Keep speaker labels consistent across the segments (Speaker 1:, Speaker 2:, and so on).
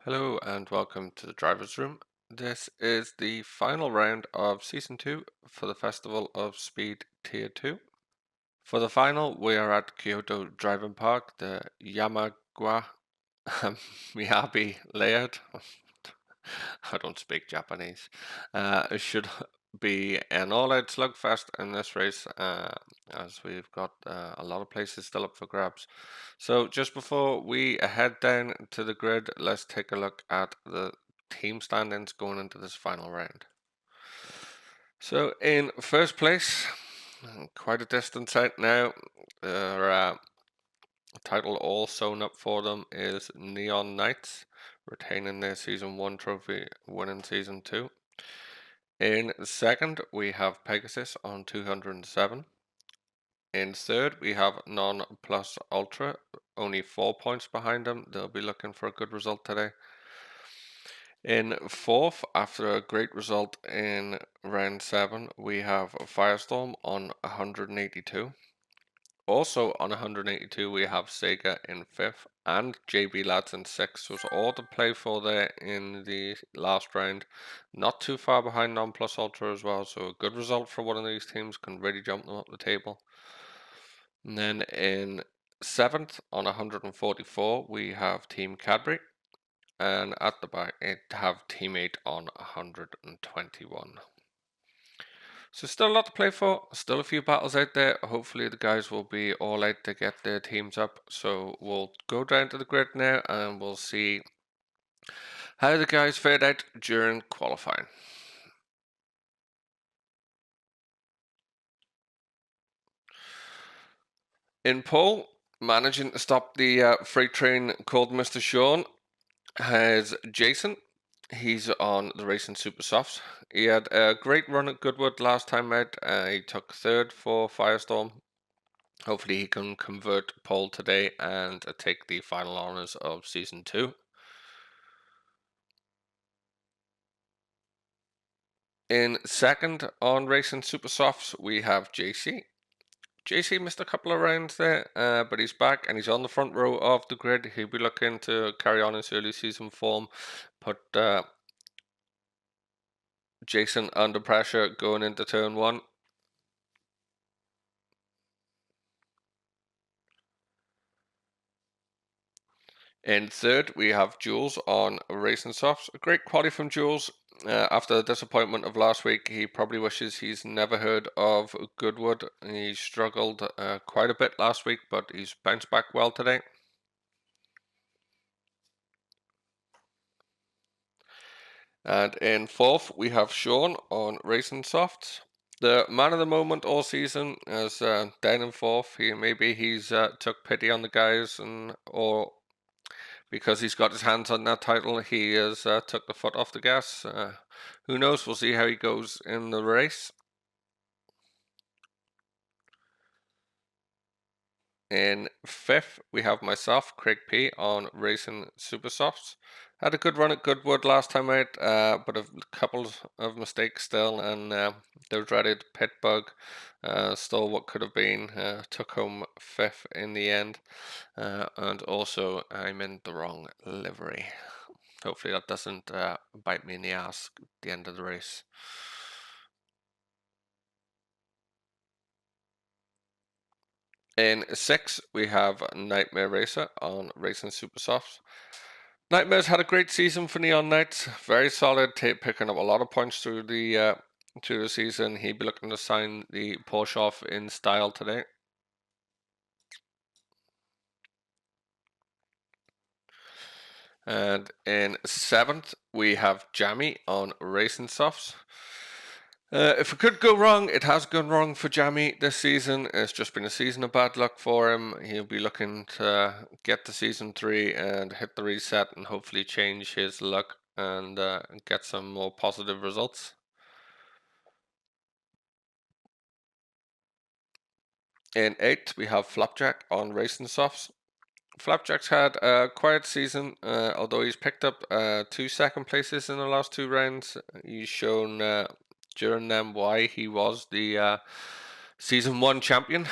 Speaker 1: Hello and welcome to the Driver's Room. This is the final round of Season 2 for the Festival of Speed Tier 2. For the final, we are at Kyoto Driving Park, the Yamagua Miyabi layout. I don't speak Japanese. It should be an all-out slugfest in this race, as we've got a lot of places still up for grabs. So just before we head down to the grid, let's take a look at the team standings going into this final round. So in first place, quite a distance out now, their title all sewn up for them is Neon Knights, retaining their Season 1 trophy, winning Season 2. In second, we have Pegasus on 207. In third, we have Non Plus Ultra, only 4 points behind them. They'll be looking for a good result today. In fourth, after a great result in round 7, we have Firestorm on 182. Also on 182, we have Sega in 5th and JB Lads in 6th. So it's all to play for there in the last round. Not too far behind Non Plus Ultra as well. So a good result for one of these teams can really jump them up the table. And then in 7th on 144, we have Team Cadbury. And at the back, it have Team 8 on 121. So still a lot to play for, still a few battles out there. Hopefully the guys will be all out to get their teams up. So we'll go down to the grid now and we'll see how the guys fared out during qualifying. In pole, managing to stop the freight train called Mr. Sean, has Jason. He's on the Racing Super Softs. He had a great run at Goodwood last time out. He took third for Firestorm. Hopefully he can convert pole today and take the final honours of Season 2. In second on Racing Super Softs, we have JC. JC missed a couple of rounds there, but he's back and he's on the front row of the grid. He'll be looking to carry on his early season form, put Jason under pressure going into turn 1. In third, we have Jules on Racing Softs. A great quality from Jules. After the disappointment of last week, he probably wishes he's never heard of Goodwood. He struggled quite a bit last week, but he's bounced back well today. And in fourth, we have Sean on Racing Softs. The man of the moment all season is down in fourth. He's took pity on the guys, or because he's got his hands on that title, he has took the foot off the gas. Who knows? We'll see how he goes in the race. In fifth, we have myself, Craig P, on Racing Super Softs. Had a good run at Goodwood last time out, but a couple of mistakes still, and the dreaded pit bug stole what could have been. Took home fifth in the end, and also I'm in the wrong livery. Hopefully that doesn't bite me in the ass at the end of the race. In 6, we have Nightmare Racer on Racing Super Softs. Nightmare's had a great season for Neon Knights. Very solid, picking up a lot of points through the season. He'll be looking to sign the Porsche off in style today. And in 7th, we have Jammy on Racing Softs. If it could go wrong, it has gone wrong for Jammy this season. It's just been a season of bad luck for him. He'll be looking to get to season 3 and hit the reset and hopefully change his luck and get some more positive results. In 8th, we have Flapjack on Racing Softs. Flapjack's had a quiet season, although he's picked up 2 second places in the last 2 rounds. He's shown during them why he was the season 1 champion.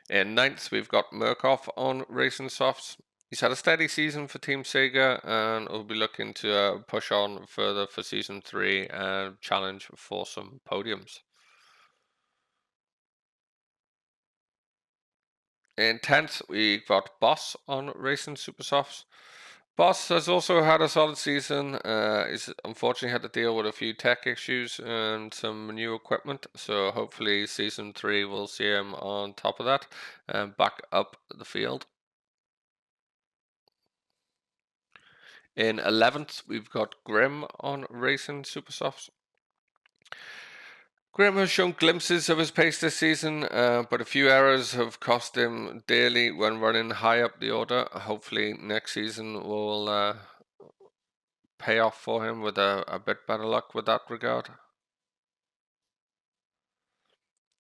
Speaker 1: In 9th, we've got Murkoff on Racing Softs. He's had a steady season for Team Sega and will be looking to push on further for season 3 and challenge for some podiums. In 10th, we got Boss on Racing Super Softs. Boss has also had a solid season. He's unfortunately had to deal with a few tech issues and some new equipment. So hopefully season 3 will see him on top of that and back up the field. In 11th, we've got Grim on Racing Super Softs. Grim has shown glimpses of his pace this season, but a few errors have cost him dearly when running high up the order. Hopefully next season will pay off for him with a bit better luck with that regard.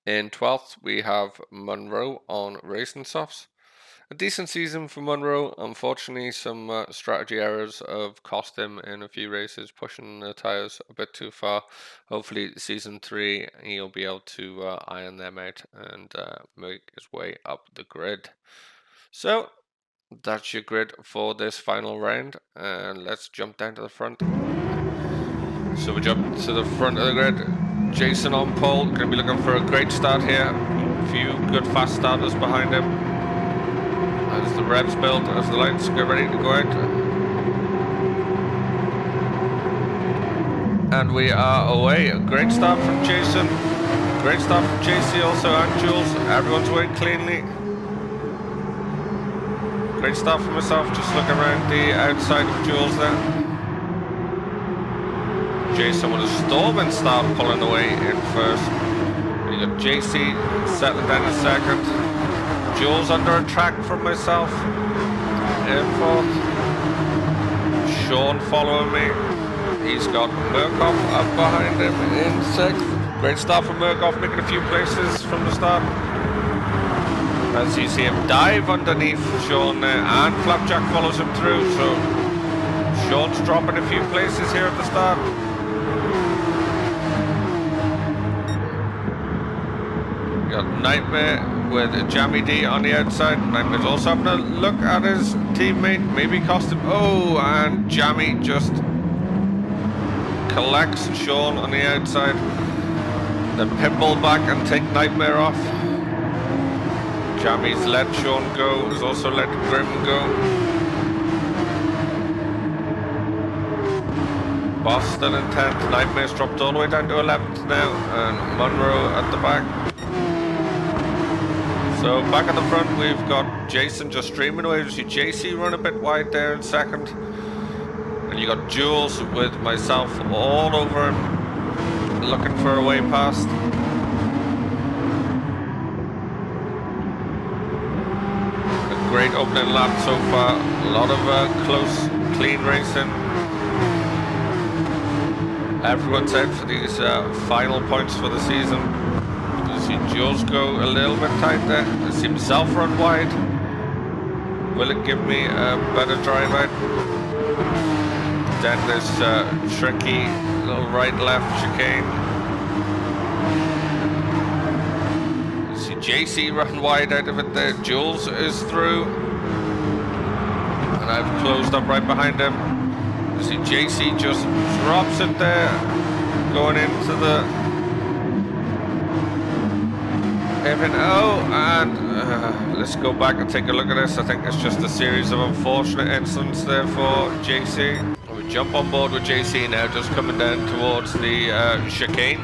Speaker 1: In 12th, we have Monroe on Racing Softs. A decent season for Monroe. Unfortunately, some strategy errors have cost him in a few races, pushing the tyres a bit too far. Hopefully, season 3, he'll be able to iron them out and make his way up the grid. So, that's your grid for this final round. And let's jump down to the front. So we jump to the front of the grid. Jason on pole, going to be looking for a great start here. A few good fast starters behind him. As the revs build, as the lights get ready to go out. And we are away. A great start from Jason. Great start from JC also, and Jules. Everyone's away cleanly. Great start for myself, just looking around the outside of Jules there. Jason with a storming start pulling away in first. You got JC settling down in second. Jules under a track from myself in 4th. Sean following me. He's got Murkoff up behind him in 6th. Great start from Murkoff, making a few places from the start. As you see him dive underneath Sean there, and Flapjack follows him through, so Sean's dropping a few places here at the start. You got Nightmare with Jammy D on the outside. Nightmare's also having a look at his teammate, maybe cost him. Oh, and Jammy just collects Sean on the outside. Then pinball back and take Nightmare off. Jammy's let Sean go, has also let Grim go. Boss still in 10th, Nightmare's dropped all the way down to 11th now, and Monroe at the back. So back at the front, we've got Jason just streaming away. You see JC run a bit wide there in 2nd. And you got Jules with myself all over him, looking for a way past. A great opening lap so far. A lot of close, clean racing. Everyone's out for these final points for the season. Jules go a little bit tight there. I see himself run wide. Will it give me a better drive out? Then this tricky little right-left chicane. You see JC run wide out of it there. Jules is through. And I've closed up right behind him. You see JC just drops it there. Going into the and let's go back and take a look at this. I think it's just a series of unfortunate incidents there for JC. We jump on board with JC now, just coming down towards the chicane.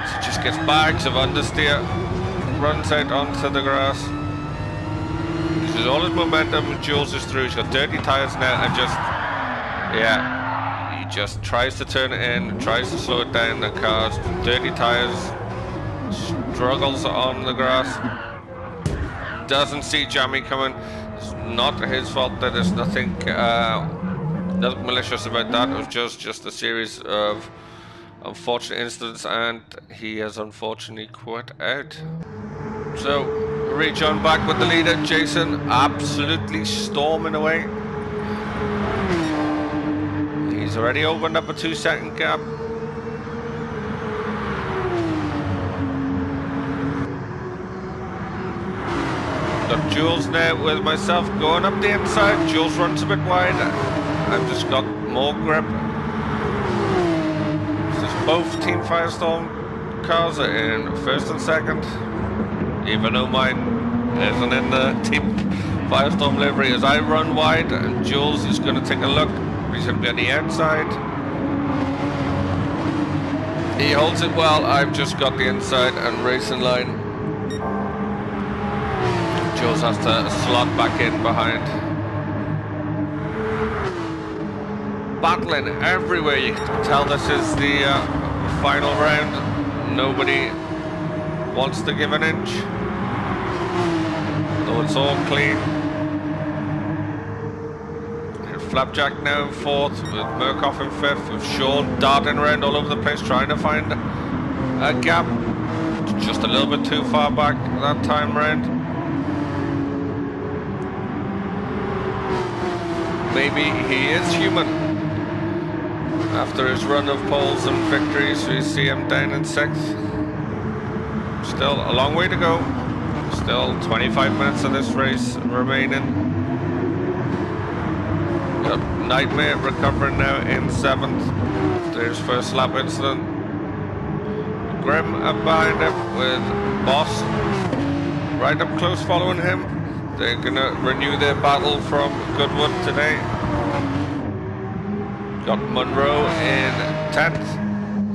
Speaker 1: So just gets bags of understeer, runs out onto the grass. loses all his momentum. Jules is through. He's got dirty tires now, and just, yeah, he just tries to turn it in, tries to slow it down. The car's dirty tires, struggles on the grass, doesn't see Jammy coming. It's not his fault. That there's nothing malicious about that. It was just a series of unfortunate incidents, and he has unfortunately quit out. So rejoin back with the leader, Jason, absolutely storming away. He's already opened up a 2-second gap. Got Jules now with myself going up the inside. Jules runs a bit wide. I've just got more grip. Both Team Firestorm cars are in first and second, even though mine isn't in the Team Firestorm livery. As I run wide, and Jules is going to take a look. He's going to be on the outside. He holds it well. I've just got the inside and racing line. Jules has to slot back in behind. Battling everywhere. You can tell this is the final round. Nobody wants to give an inch, though it's all clean. And Flapjack now in fourth, with Murkoff in fifth, with Sean darting around all over the place trying to find a gap. Just a little bit too far back that time round. Maybe he is human. After his run of poles and victories, we see him down in sixth. Still a long way to go. Still 25 minutes of this race remaining. Got Nightmare recovering now in seventh. There's first lap incident. Grim up behind him with Boss right up close following him. They're gonna renew their battle from Goodwood today. Got Monroe in 10th,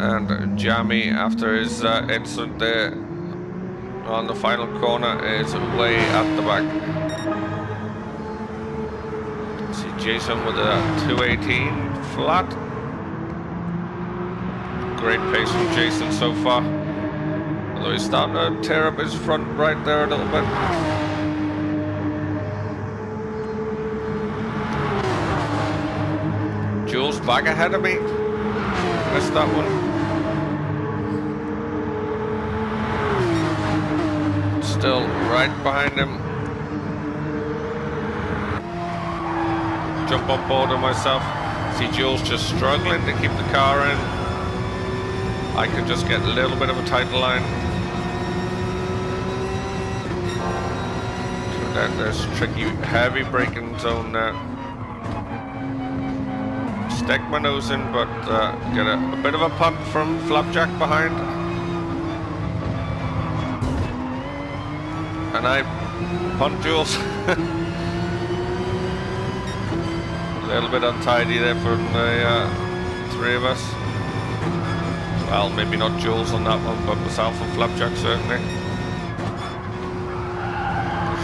Speaker 1: and Jammy, after his incident there on the final corner, is way at the back. See Jason with a 218 flat. Great pace from Jason so far, although he's starting to tear up his front right there a little bit. Jules back ahead of me. Missed that one. Still right behind him. Jump on board on myself. See Jules just struggling to keep the car in. I can just get a little bit of a tight line. There's tricky, heavy braking zone now. Stick my nose in, but get a bit of a punt from Flapjack behind. And I punt Jules. A little bit untidy there from the three of us. Well, maybe not Jules on that one, but myself and Flapjack certainly.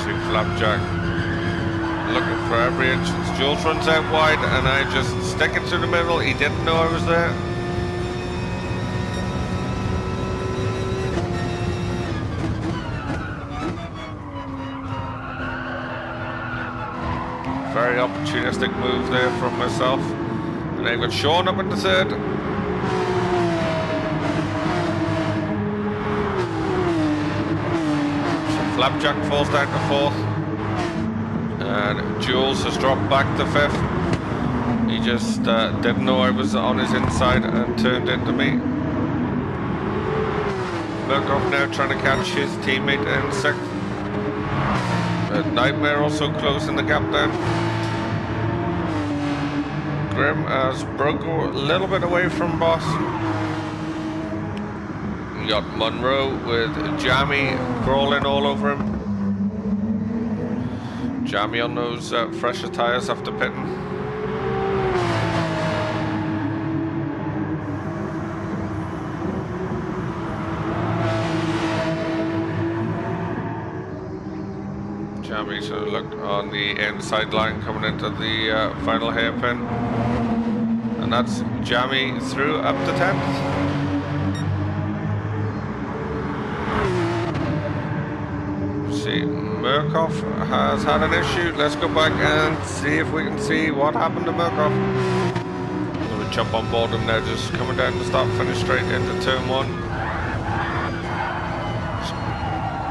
Speaker 1: See Flapjack looking for every inch. Jules runs out wide, and I just stick it to the middle. He didn't know I was there. Very opportunistic move there from myself. And I've got Sean up in the third. So Flapjack falls down to fourth. And Jules has dropped back to fifth. He just didn't know I was on his inside and turned into me. Murkoff now trying to catch his teammate in sixth. Nightmare also closing the gap down. Grim has broke a little bit away from Boss. You got Monroe with Jammy crawling all over him. Jammy on those fresher tyres after pitting. Jammy's So look on the inside line coming into the final hairpin. And that's jammy through up to 10th. See, Murkoff has had an issue. Let's go back and see if we can see what happened to Murkoff. I'm going to jump on board him now, just coming down the start finish straight into turn 1.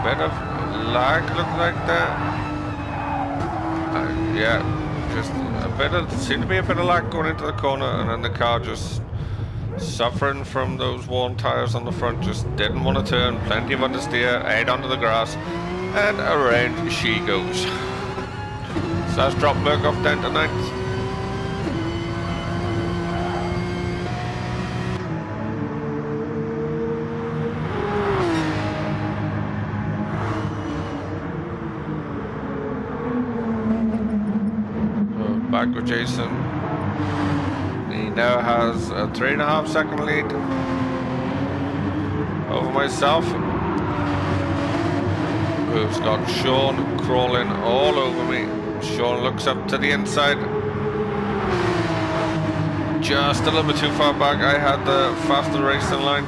Speaker 1: Bit of lag, look like that. Yeah, just a bit of, seemed to be a bit of lag going into the corner, and then the car just suffering from those worn tyres on the front, just didn't want to turn, plenty of understeer, out onto the grass, and around she goes. So that's dropped Murkoff down to 9th. Back with Jason. He now has a 3.5 second lead over myself, who's got Sean crawling all over me. Sean looks up to the inside, just a little bit too far back. I had the faster racing line.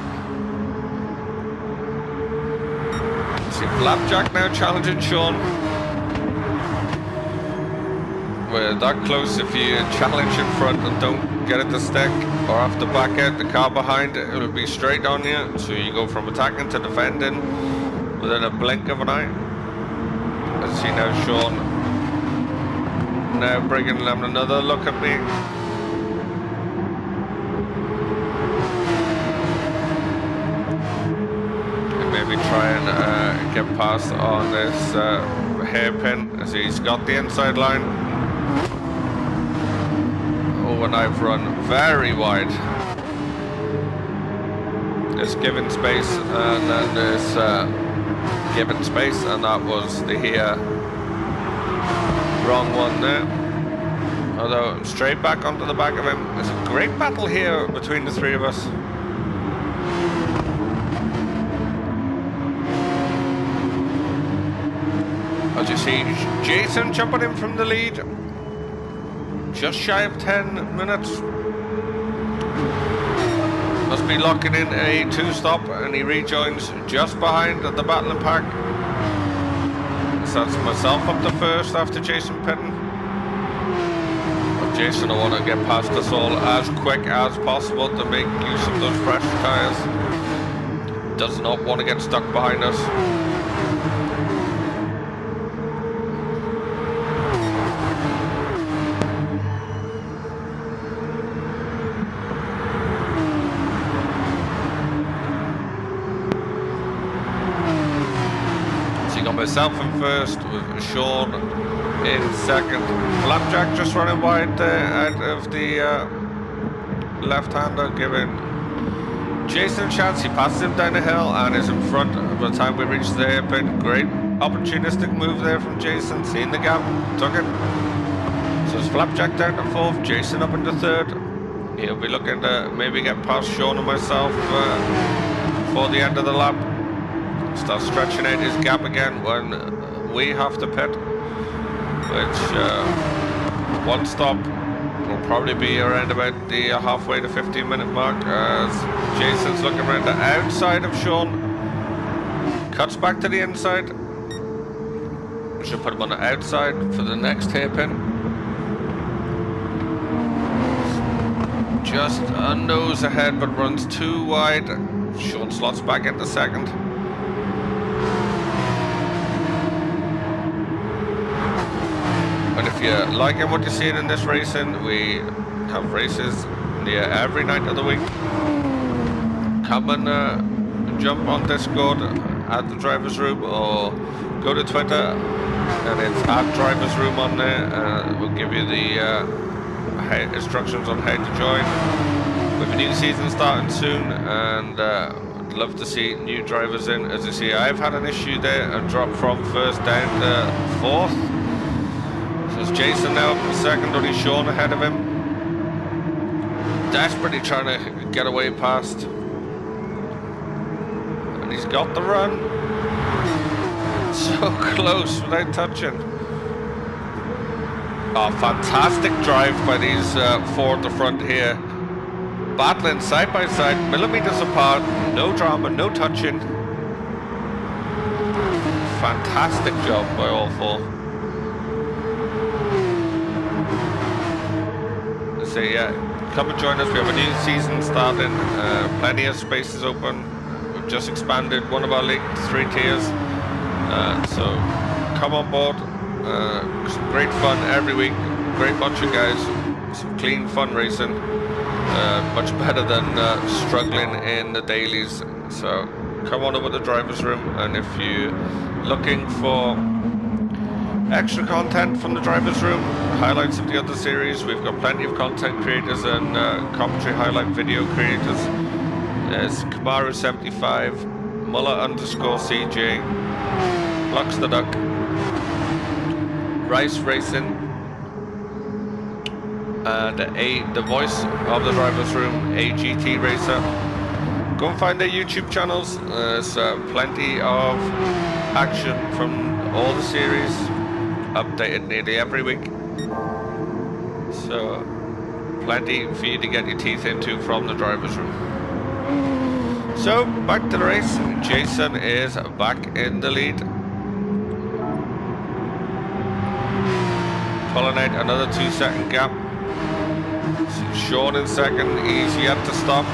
Speaker 1: See Flapjack now challenging Sean. We're that close. If you challenge in front and don't get it to stick, or have to back out, the car behind it will be straight on you. So you go from attacking to defending within a blink of an eye. I see now Sean now bringing them another look at me. And maybe try and get past on this hairpin, as he's got the inside line. And I've run very wide. There's given space, and then there's given space, and that was the wrong one there. Although I'm straight back onto the back of him. There's a great battle here between the three of us. As you see, Jason jumping in from the lead. Just shy of 10 minutes. Must be locking in a 2-stop, and he rejoins just behind the battling pack. So that's myself up to first after Jason pitting. But Jason, I want to get past us all as quick as possible to make use of those fresh tyres. Does not want to get stuck behind us. Myself in first, with Sean in second. Flapjack just running wide there out of the left-hander, giving Jason a chance. He passes him down the hill and is in front by the time we reach the hairpin. Great opportunistic move there from Jason, seeing the gap, took it. So it's Flapjack down to 4th, Jason up into 3rd. He'll be looking to maybe get past Sean and myself before the end of the lap. Start stretching out his gap again when we have to pit, which one stop will probably be around about the halfway to 15-minute mark, as Jason's looking around the outside of Sean, cuts back to the inside. We should put him on the outside for the next hairpin. Just a nose ahead, but runs too wide. Sean slots back into second. And if you're liking what you're seeing in this racing, we have races near every night of the week. Come and jump on Discord at the Drivers Room, or go to Twitter and it's at Drivers Room on there. We'll give you the instructions on how to join. We have a new season starting soon, and I'd love to see new drivers in. As you see, I've had an issue there. I've dropped from first down to 4th. There's Jason now up in second, only Sean ahead of him. Desperately trying to get away past. And he's got the run. So close without touching. Oh, fantastic drive by these four at the front here. Battling side by side, millimeters apart, no drama, no touching. Fantastic job by all four. So yeah, come and join us. We have a new season starting. Plenty of spaces open. We've just expanded one of our league to 3 tiers. So come on board. Some great fun every week. Great bunch of guys. Some clean fun racing. Much better than struggling in the dailies. So come on over to Drivers Room, and if you're looking for extra content from the Drivers Room, highlights of the other series, we've got plenty of content creators and commentary highlight video creators. There's Kamaru75, Muller_CJ, Lux the Duck, Rice Racing, and the voice of the Drivers Room, AGT Racer. Go and find their YouTube channels. There's plenty of action from all the series, updated nearly every week. So plenty for you to get your teeth into from the Drivers Room. So back to the race. Jason is back in the lead, pulling out another 2-second gap. Sean in second, he's yet to stop.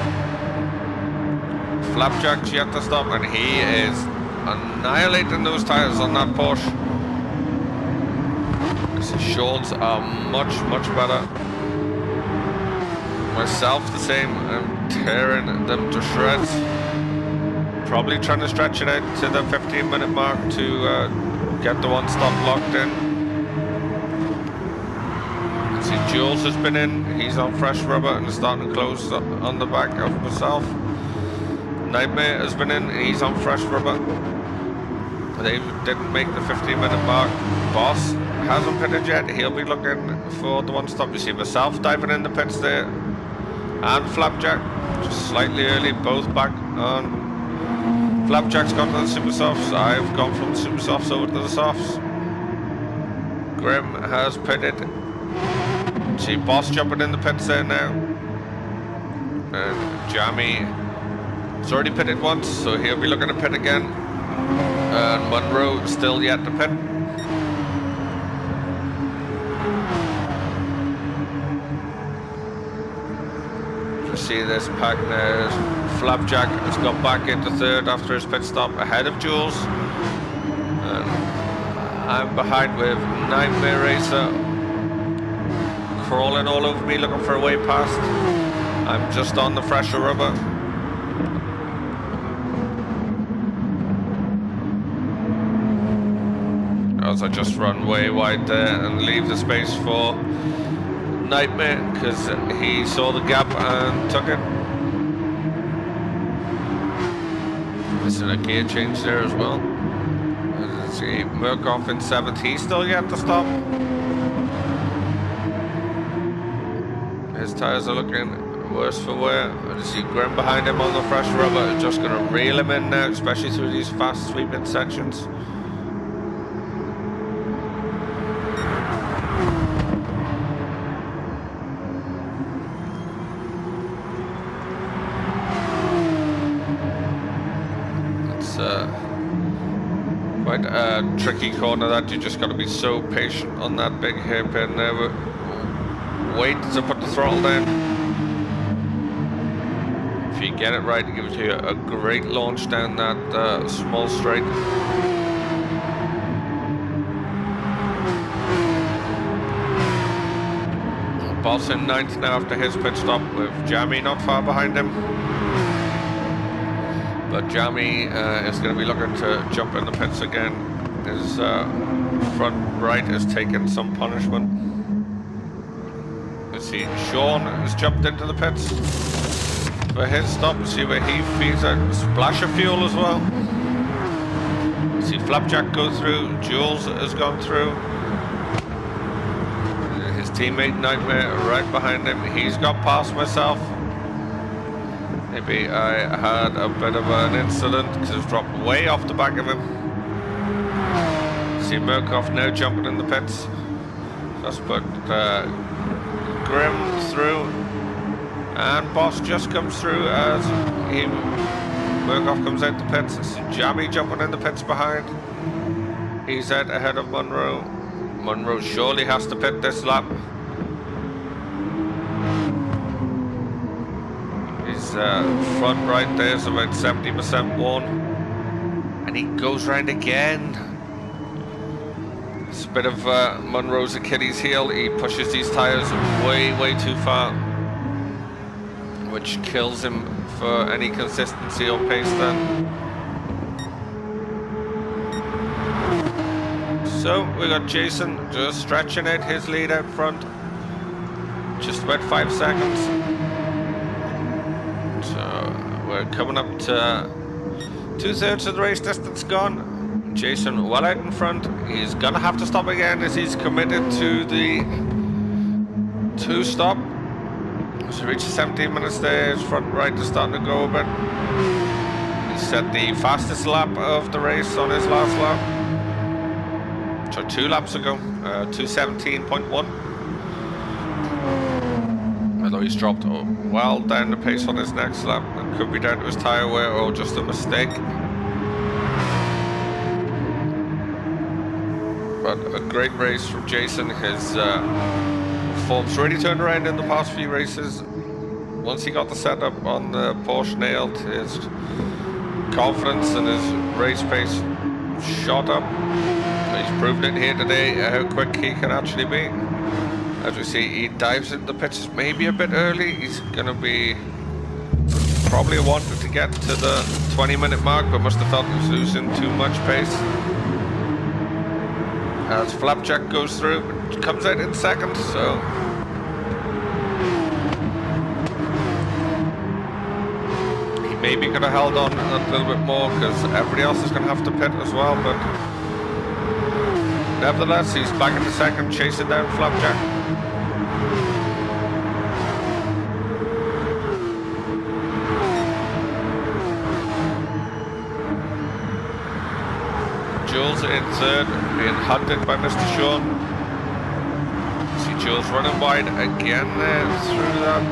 Speaker 1: Flapjack's yet to stop, and he is annihilating those tires on that Porsche. So Sean's are much better. Myself the same, I'm tearing them to shreds. Probably trying to stretch it out to the 15-minute mark to get the one stop locked in. See, Jules has been in, he's on fresh rubber and starting to close on the back of myself. Nightmare has been in, he's on fresh rubber. They didn't make the 15-minute mark. Boss hasn't pitted yet, he'll be looking for the one stop. You see myself diving in the pits there, and Flapjack just slightly early, both back on. Flapjack's gone to the super softs, I've gone from the super softs over to the softs. Grim has pitted. See Boss jumping in the pits there now, and Jammy has already pitted once, so he'll be looking to pit again, and Monroe still yet to pit. You see this pack now. Flapjack has got back into third after his pit stop, ahead of Jules, and I'm behind with Nightmare Racer crawling all over me looking for a way past. I'm just on the fresher rubber. As I just run way wide there and leave the space for Nightmare because he saw the gap and took it. Missing a gear change there as well. Let's see, Murkoff in 7th, he's still yet to stop. His tyres are looking worse for wear. I just see Grim behind him on the fresh rubber, just going to reel him in now, especially through these fast sweeping sections. It's quite a tricky corner that you just got to be so patient on that big hairpin there. But wait to put the throttle down. If you get it right, it gives you a great launch down that small straight. Boss in 9th now after his pit stop, with Jammy not far behind him. But Jammy is going to be looking to jump in the pits again. His front right is taking some punishment. Let's see, Sean has jumped into the pits for his stop. See where he feeds a splash of fuel as well. See Flapjack go through, Jules has gone through. His teammate Nightmare right behind him, he's got past myself. Maybe I had a bit of an incident because it's dropped way off the back of him. See Murkoff now jumping in the pits. Let's put Grim through, and Boss just comes through as Murkoff comes out the pits. It's Jammy jumping in the pits behind. He's out ahead of Monroe. Monroe surely has to pit this lap. His front right there is about 70% worn, and he goes round again. It's a bit of Monroe's Achilles heel. He pushes these tyres way too far, which kills him for any consistency or pace then. So we got Jason just stretching out his lead out front, just about 5 seconds. So we're coming up to 2/3 of the race distance gone. Jason well out in front. He's gonna have to stop again as he's committed to the 2-stop. So reaches 17 minutes there. His front right is starting to go a bit. He set the fastest lap of the race on his last lap. So 2 laps ago, 2:17.1. Although he's dropped well down the pace on his next lap. It could be down to his tyre wear or just a mistake. But a great race from Jason. His form's really turned around in the past few races. Once he got the setup on the Porsche nailed, his confidence and his race pace shot up. He's proven it here today how quick he can actually be. As we see, he dives into the pitches maybe a bit early. He's going to be probably wanted to get to the 20-minute mark, but must have thought he was losing too much pace. As Flapjack goes through, but comes out in second, so he maybe could have held on a little bit more because everybody else is going to have to pit as well, but nevertheless, he's back in the second, chasing down Flapjack. Jules in third, being hunted by Mr. Sean. See Jules running wide again there through that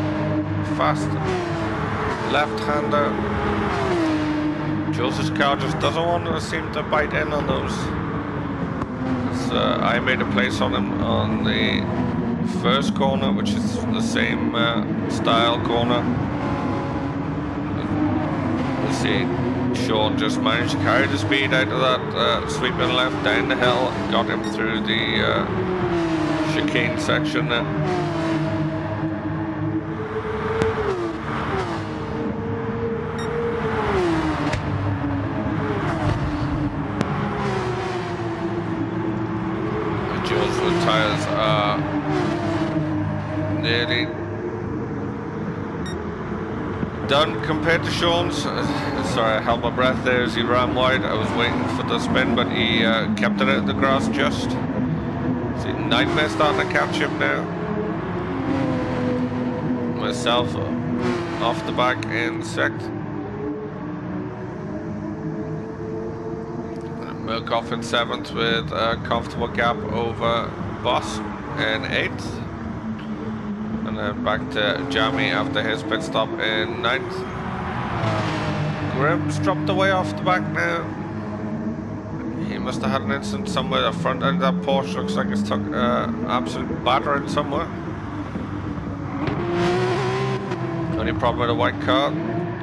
Speaker 1: fast left-hander. Jules' car just doesn't want to seem to bite in on those. I made a place on him on the first corner, which is the same style corner. Let's see. Sean just managed to carry the speed out of that sweeping left down the hill, got him through the chicane section there. The Jules' tyres are nearly done compared to Sean's. Sorry, I held my breath there as he ran wide. I was waiting for the spin, but he kept it out of the grass just. See, Nightmare starting to catch him now. Myself off the back in sixth. Murkoff in seventh with a comfortable gap over Boss in eighth. And then back to Jammy after his pit stop in ninth. Grim's dropped away off the back now. He must have had an incident somewhere. The front end of that Porsche looks like it's took absolute battering somewhere. Only problem with a white car,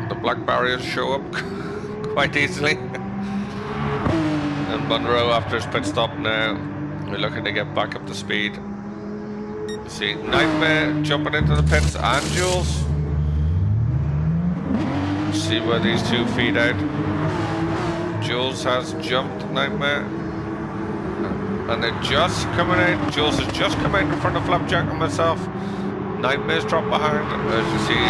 Speaker 1: the black barriers show up quite easily. And Monroe after his pit stop now, we're looking to get back up to speed. See Nightmare jumping into the pits and Jules. See where these two feed out. Jules has jumped Nightmare, and they're just coming out. Jules has just come out in front of Flapjack and myself. Nightmare's dropped behind. As you see,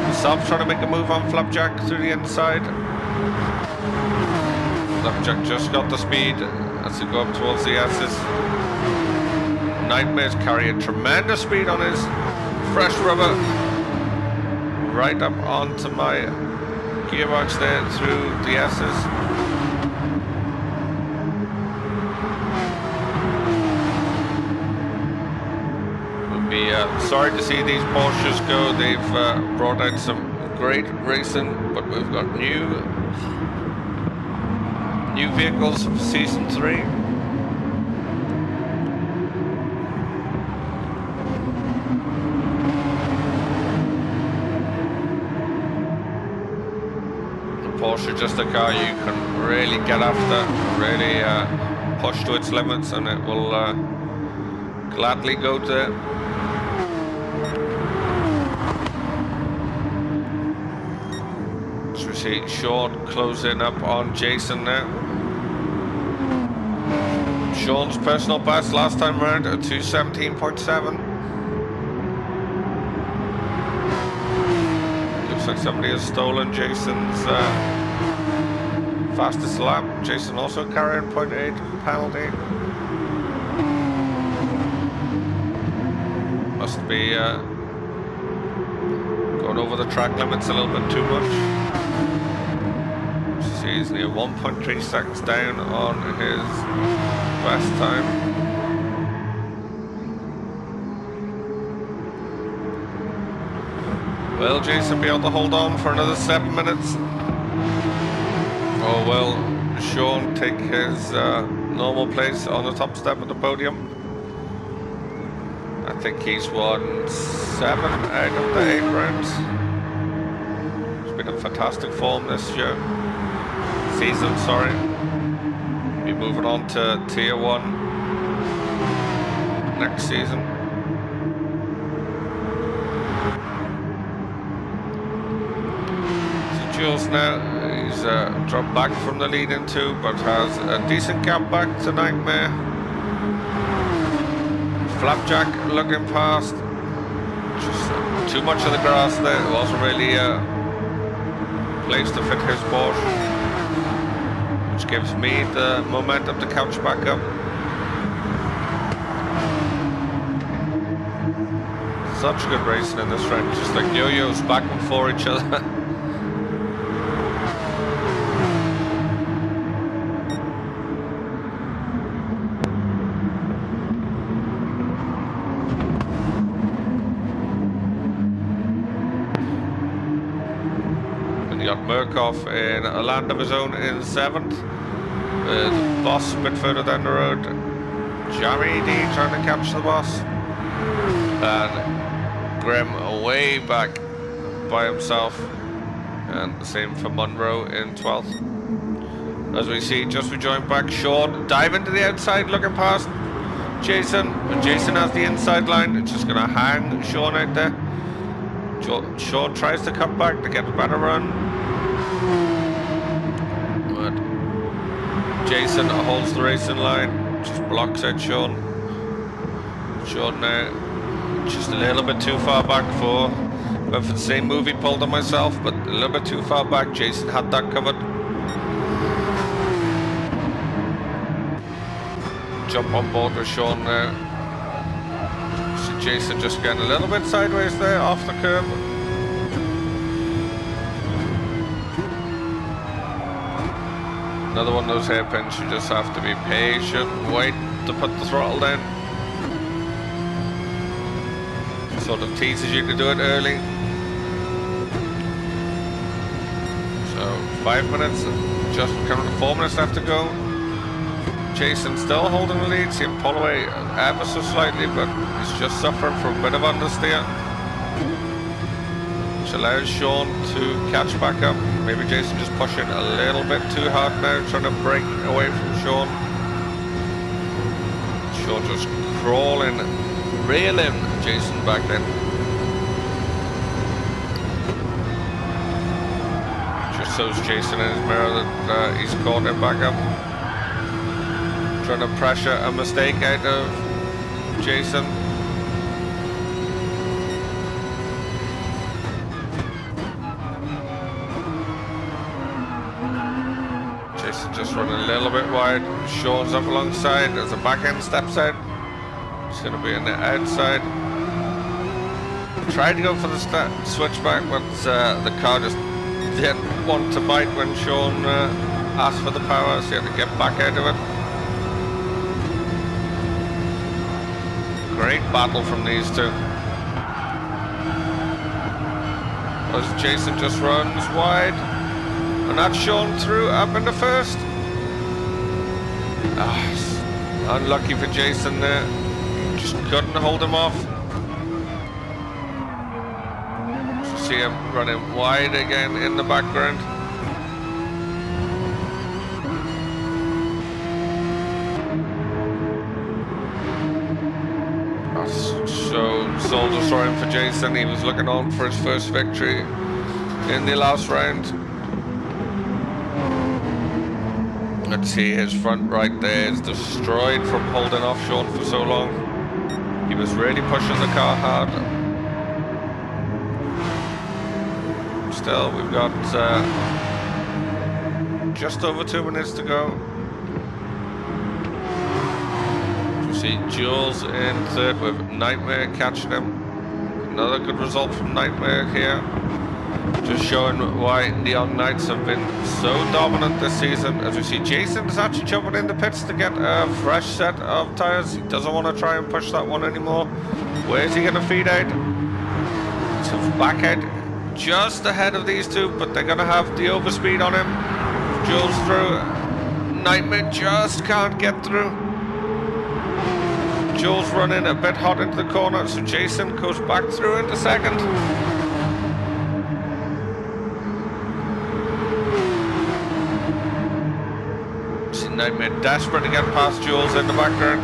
Speaker 1: myself trying to make a move on Flapjack through the inside. Flapjack just got the speed as he go up towards the S's. Nightmare's carrying tremendous speed on his fresh rubber. Right up onto my gearbox there through the S's. be sorry to see these Porsches go. They've brought out some great racing, but we've got new vehicles for Season 3. The Porsche is just a car you can really get after, really push to its limits, and it will gladly go to. As we see Sean closing up on Jason now. Sean's personal best last time round at 2:17.7. Looks like somebody has stolen Jason's fastest lap. Jason also carrying 0.8 penalty. Must be going over the track limits a little bit too much. See, he's near 1.3 seconds down on his best time. Will Jason be able to hold on for another 7 minutes? Or will Sean take his normal place on the top step of the podium? I think he's won 7 out of the 8 rounds. He's been in fantastic form this year. Season, sorry. Be moving on to Tier 1 next season. So Jules now, he's dropped back from the lead in 2, but has a decent gap back to Nightmare. Flapjack looking past. Just too much of the grass there. It wasn't really a place to fit his Porsche, which gives me the momentum to catch back up. Such good racing in this round, just like yo-yos back and for each other. Murkoff in a land of his own in 7th. The boss a bit further down the road. Jammy D trying to catch the boss. And Grim way back by himself. And the same for Monroe in 12th. As we see, just rejoined back, Sean diving to the outside, looking past Jason. But Jason has the inside line. It's just going to hang Sean out there. Sean tries to cut back to get a better run. But Jason holds the racing line, just blocks out Sean. Sean now just a little bit too far back for the same move he pulled on myself, but a little bit too far back. Jason had that covered. Jump on board with Sean now. So Jason just getting a little bit sideways there off the curb. Another one of those hairpins, you just have to be patient, wait to put the throttle down. Sort of teases you to do it early. So 5 minutes, just coming to 4 minutes left to go. Jason still holding the lead, see him pull away ever so slightly, but he's just suffering from a bit of understeer, which allows Sean to catch back up. Maybe Jason just pushing a little bit too hard now, trying to break away from Sean. Sean just crawling, reeling Jason back then. Just shows Jason in his mirror that he's caught him back up. Trying to pressure a mistake out of Jason. Just running a little bit wide. Sean's up alongside as the back end steps out. It's going to be on the outside. Tried to go for the switchback, but the car just didn't want to bite when Sean asked for the power, so he had to get back out of it. Great battle from these two. As Jason just runs wide. And that's Sean through up into first. Unlucky for Jason there. Just couldn't hold him off. See him running wide again in the background. So soul destroying for Jason. He was looking on for his first victory in the last round. Let's see, his front right there is destroyed from holding off Sean for so long. He was really pushing the car hard. Still, we've got just over 2 minutes to go. You see Jules in third with Nightmare catching him. Another good result from Nightmare here. Just showing why Neon Knights have been so dominant this season. As we see, Jason is actually jumping in the pits to get a fresh set of tyres. He doesn't want to try and push that one anymore. Where's he going to feed out? So back out just ahead of these two, but they're going to have the overspeed on him. Jules through. Nightmare just can't get through. Jules running a bit hot into the corner, so Jason goes back through into second. Nightmare desperate to get past Jules in the background.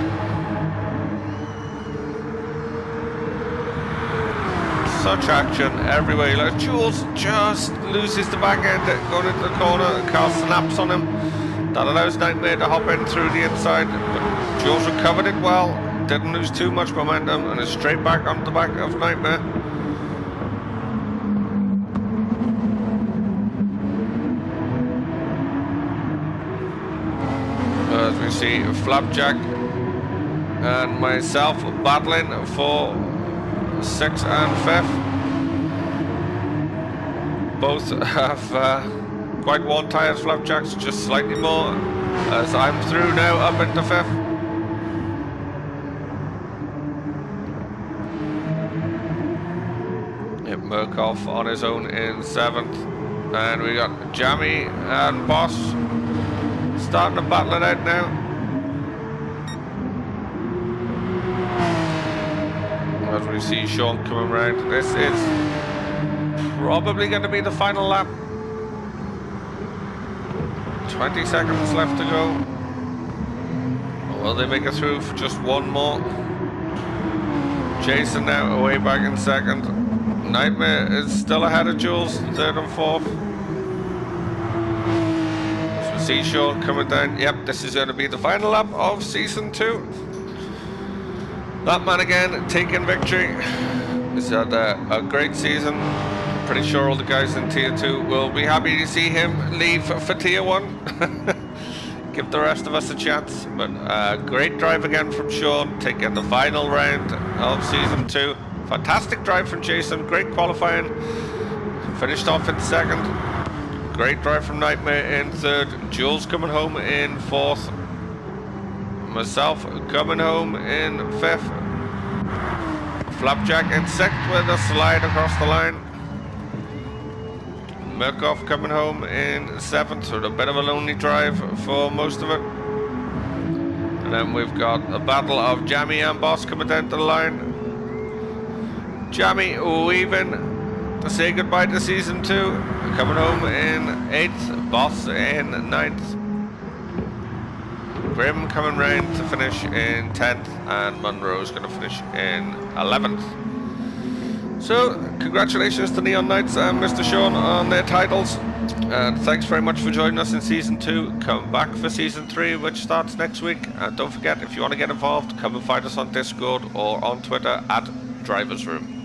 Speaker 1: Such action everywhere. Like Jules just loses the back end going into the corner. The car snaps on him. That allows Nightmare to hop in through the inside. But Jules recovered it well. Didn't lose too much momentum and is straight back onto the back of Nightmare. As we see Flapjack and myself battling for 6th and 5th. Both have quite worn tyres, Flapjack's just slightly more, as I'm through now up into 5th. Murkoff on his own in 7th. And we got Jammy and Boss starting to battle it out now. As we see Sean coming round. This is probably going to be the final lap. 20 seconds left to go. Will they make it through for just one more? Jason now away back in 2nd. Nightmare is still ahead of Jules, 3rd and 4th. See Sean coming down. Yep, this is going to be the final lap of Season 2. That man again taking victory. He's had a great season. Pretty sure all the guys in Tier 2 will be happy to see him leave for Tier 1. Give the rest of us a chance. But great drive again from Sean, taking the final round of Season 2. Fantastic drive from Jason, great qualifying. Finished off in 2nd. Great drive from Nightmare in 3rd. Jules coming home in 4th. Myself coming home in 5th. Flapjack in 6th with a slide across the line. Murkoff coming home in 7th with a bit of a lonely drive for most of it. And then we've got a battle of Jammy and Boss coming down to the line. Jammy weaving to say goodbye to Season 2, coming home in 8th, Boss in 9th. Grim coming round to finish in 10th, and Monroe's going to finish in 11th. So, congratulations to Neon Knights and Mr. Sean on their titles, and thanks very much for joining us in Season 2. Come back for Season 3, which starts next week, and don't forget, if you want to get involved, come and find us on Discord or on Twitter at Driversroom.